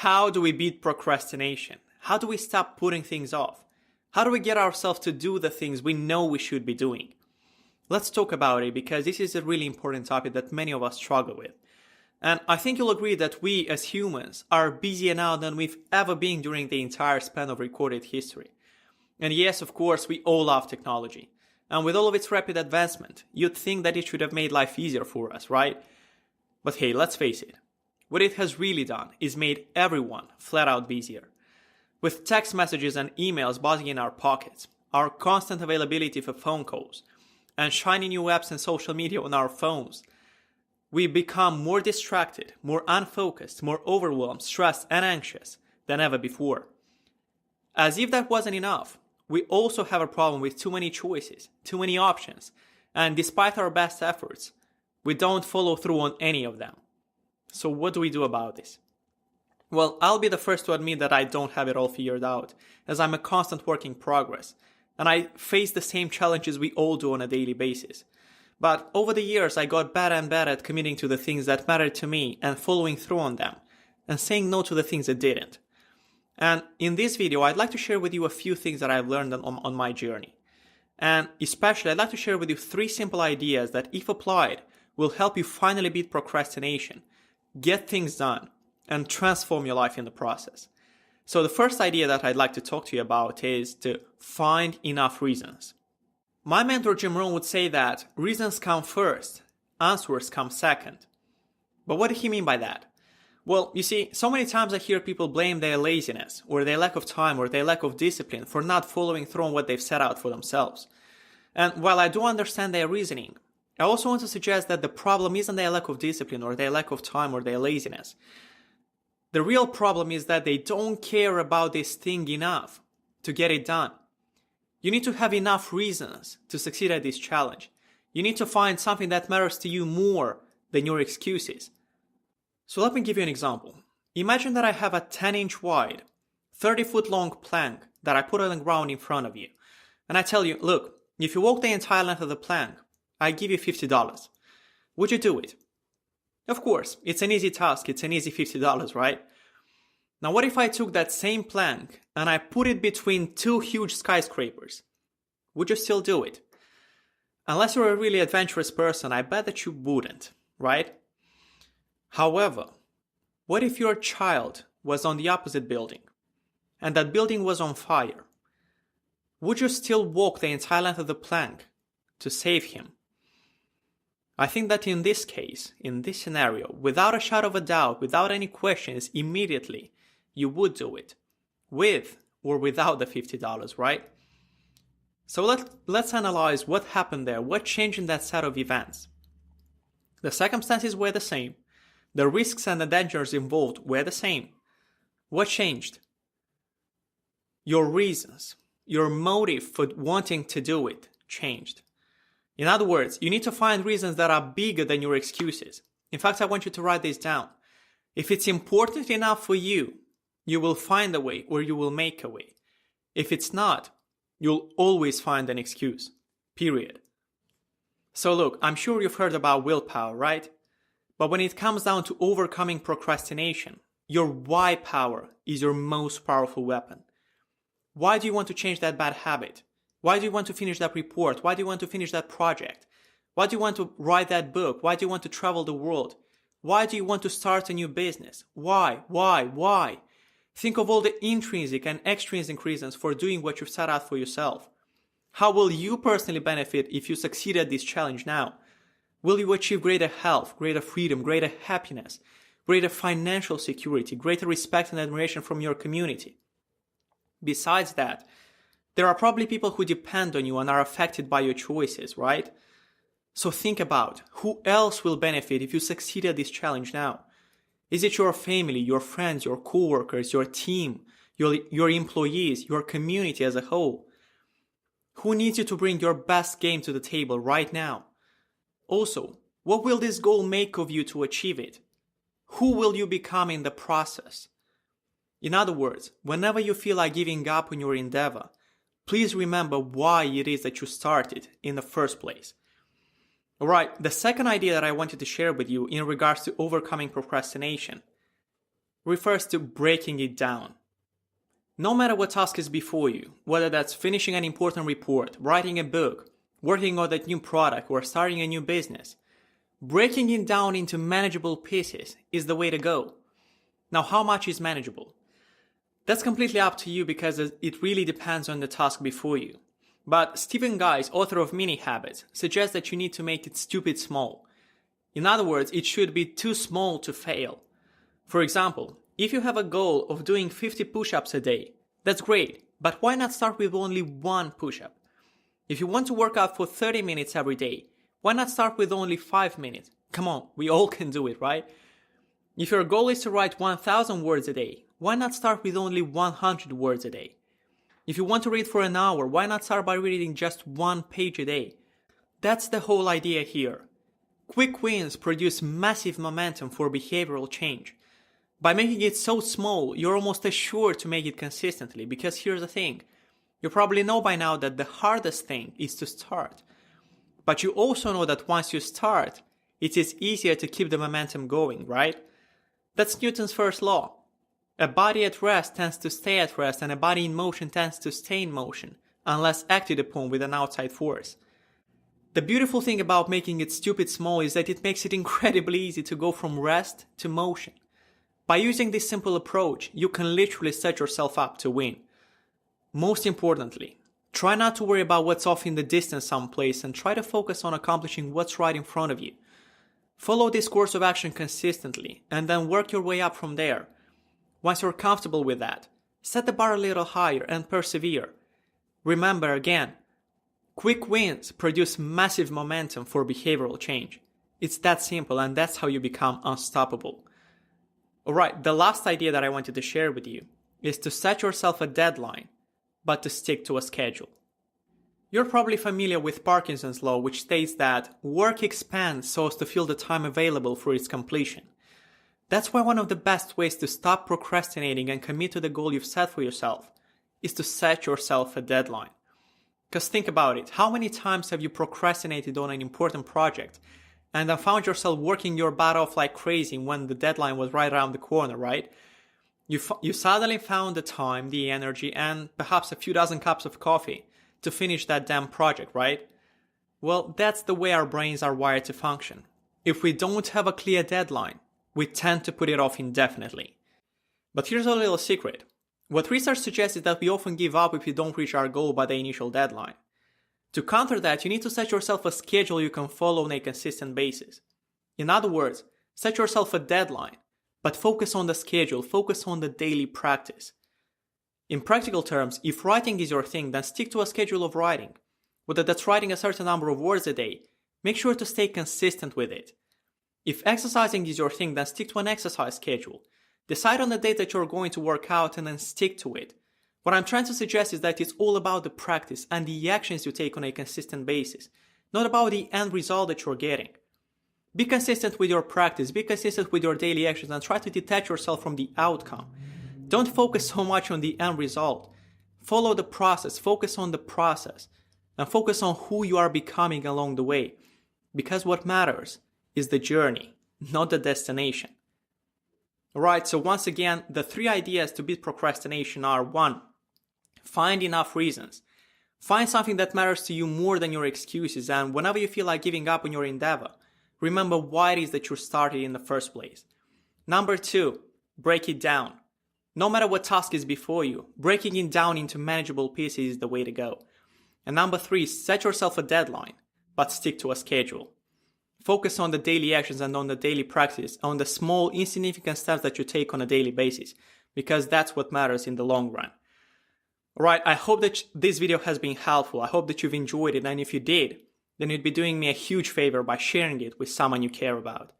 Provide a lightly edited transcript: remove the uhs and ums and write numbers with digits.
How do we beat procrastination? How do we stop putting things off? How do we get ourselves to do the things we know we should be doing? Let's talk about it because this is a really important topic that many of us struggle with. And I think you'll agree that we as humans are busier now than we've ever been during the entire span of recorded history. And yes, of course, we all love technology. And with all of its rapid advancement, you'd think that it should have made life easier for us, right? But hey, let's face it. What it has really done is made everyone flat out busier. With text messages and emails buzzing in our pockets, our constant availability for phone calls, and shiny new apps and social media on our phones, we become more distracted, more unfocused, more overwhelmed, stressed, and anxious than ever before. As if that wasn't enough, we also have a problem with too many choices, too many options, and despite our best efforts, we don't follow through on any of them. So what do we do about this? Well, I'll be the first to admit that I don't have it all figured out, as I'm a constant work in progress, and I face the same challenges we all do on a daily basis. But over the years, I got better and better at committing to the things that mattered to me and following through on them, and saying no to the things that didn't. And in this video, I'd like to share with you a few things that I've learned on my journey. And especially, I'd like to share with you 3 simple ideas that, if applied, will help you finally beat procrastination, get things done, and transform your life in the process. So the first idea that I'd like to talk to you about is to find enough reasons. My mentor Jim Rohn would say that reasons come first, answers come second. But what did he mean by that? Well, you see, so many times I hear people blame their laziness, or their lack of time, or their lack of discipline for not following through on what they've set out for themselves. And while I do understand their reasoning, I also want to suggest that the problem isn't their lack of discipline, or their lack of time, or their laziness. The real problem is that they don't care about this thing enough to get it done. You need to have enough reasons to succeed at this challenge. You need to find something that matters to you more than your excuses. So let me give you an example. Imagine that I have a 10-inch wide, 30-foot long plank that I put on the ground in front of you. And I tell you, look, if you walk the entire length of the plank, I give you $50. Would you do it? Of course, it's an easy task. It's an easy $50, right? Now what if I took that same plank and I put it between 2 huge skyscrapers? Would you still do it? Unless you're a really adventurous person, I bet that you wouldn't, right? However, what if your child was on the opposite building and that building was on fire? Would you still walk the entire length of the plank to save him? I think that in this case, in this scenario, without a shadow of a doubt, without any questions, immediately, you would do it. With or without the $50, right? So let's analyze what happened there, what changed in that set of events. The circumstances were the same. The risks and the dangers involved were the same. What changed? Your reasons, your motive for wanting to do it changed. In other words, you need to find reasons that are bigger than your excuses. In fact, I want you to write this down. If it's important enough for you, you will find a way or you will make a way. If it's not, you'll always find an excuse. Period. So look, I'm sure you've heard about willpower, right? But when it comes down to overcoming procrastination, your why power is your most powerful weapon. Why do you want to change that bad habit? Why do you want to finish that report? Why do you want to finish that project? Why do you want to write that book? Why do you want to travel the world? Why do you want to start a new business? Why? Think of all the intrinsic and extrinsic reasons for doing what you've set out for yourself. How will you personally benefit if you succeed at this challenge now? Will you achieve greater health, greater freedom, greater happiness, greater financial security, greater respect and admiration from your community? Besides that, there are probably people who depend on you and are affected by your choices, right? So think about who else will benefit if you succeed at this challenge now. Is it your family, your friends, your coworkers, your team, your employees, your community as a whole? Who needs you to bring your best game to the table right now? Also, what will this goal make of you to achieve it? Who will you become in the process? In other words, whenever you feel like giving up on your endeavor, please remember why it is that you started in the first place. Alright, the second idea that I wanted to share with you in regards to overcoming procrastination. refers to breaking it down. No matter what task is before you, whether that's finishing an important report, writing a book, working on that new product, or starting a new business, breaking it down into manageable pieces is the way to go. Now, how much is manageable? That's completely up to you because it really depends on the task before you. But Stephen Guise, author of Mini Habits, suggests that you need to make it stupid small. In other words, it should be too small to fail. For example, if you have a goal of doing 50 push-ups a day, that's great, but why not start with only one push-up? If you want to work out for 30 minutes every day, why not start with only 5 minutes? Come on, we all can do it, right? If your goal is to write 1,000 words a day, why not start with only 100 words a day? If you want to read for an hour, why not start by reading just 1 page a day? That's the whole idea here. Quick wins produce massive momentum for behavioral change. By making it so small, you're almost assured to make it consistently, because here's the thing. You probably know by now that the hardest thing is to start. But you also know that once you start, it is easier to keep the momentum going, right? That's Newton's first law. A body at rest tends to stay at rest, and a body in motion tends to stay in motion, unless acted upon with an outside force. The beautiful thing about making it stupid small is that it makes it incredibly easy to go from rest to motion. By using this simple approach, you can literally set yourself up to win. Most importantly, try not to worry about what's off in the distance someplace and try to focus on accomplishing what's right in front of you. Follow this course of action consistently and then work your way up from there. Once you're comfortable with that, set the bar a little higher and persevere. Remember again, quick wins produce massive momentum for behavioral change. It's that simple, and that's how you become unstoppable. Alright, the last idea that I wanted to share with you is to set yourself a deadline, but to stick to a schedule. You're probably familiar with Parkinson's law, which states that work expands so as to fill the time available for its completion. That's why one of the best ways to stop procrastinating and commit to the goal you've set for yourself is to set yourself a deadline. Because think about it, how many times have you procrastinated on an important project and then found yourself working your butt off like crazy when the deadline was right around the corner, right? You suddenly found the time, the energy, and perhaps a few dozen cups of coffee to finish that damn project, right? Well, that's the way our brains are wired to function. If we don't have a clear deadline, we tend to put it off indefinitely. But here's a little secret. What research suggests is that we often give up if we don't reach our goal by the initial deadline. To counter that, you need to set yourself a schedule you can follow on a consistent basis. In other words, set yourself a deadline, but focus on the schedule, focus on the daily practice. In practical terms, if writing is your thing, then stick to a schedule of writing. Whether that's writing a certain number of words a day, make sure to stay consistent with it. If exercising is your thing, then stick to an exercise schedule. Decide on the date that you're going to work out and then stick to it. What I'm trying to suggest is that it's all about the practice and the actions you take on a consistent basis, not about the end result that you're getting. Be consistent with your practice, be consistent with your daily actions, and try to detach yourself from the outcome. Don't focus so much on the end result. Follow the process, focus on the process, and focus on who you are becoming along the way. Because what matters is the journey, not the destination. Alright, so once again, the 3 ideas to beat procrastination are: 1. Find enough reasons. Find something that matters to you more than your excuses, and whenever you feel like giving up on your endeavor, remember why it is that you started in the first place. Number 2, break it down. No matter what task is before you, breaking it down into manageable pieces is the way to go. And number 3, set yourself a deadline, but stick to a schedule. Focus on the daily actions and on the daily practice, on the small, insignificant steps that you take on a daily basis, because that's what matters in the long run. Alright, I hope that this video has been helpful. I hope that you've enjoyed it, and if you did, then you'd be doing me a huge favor by sharing it with someone you care about.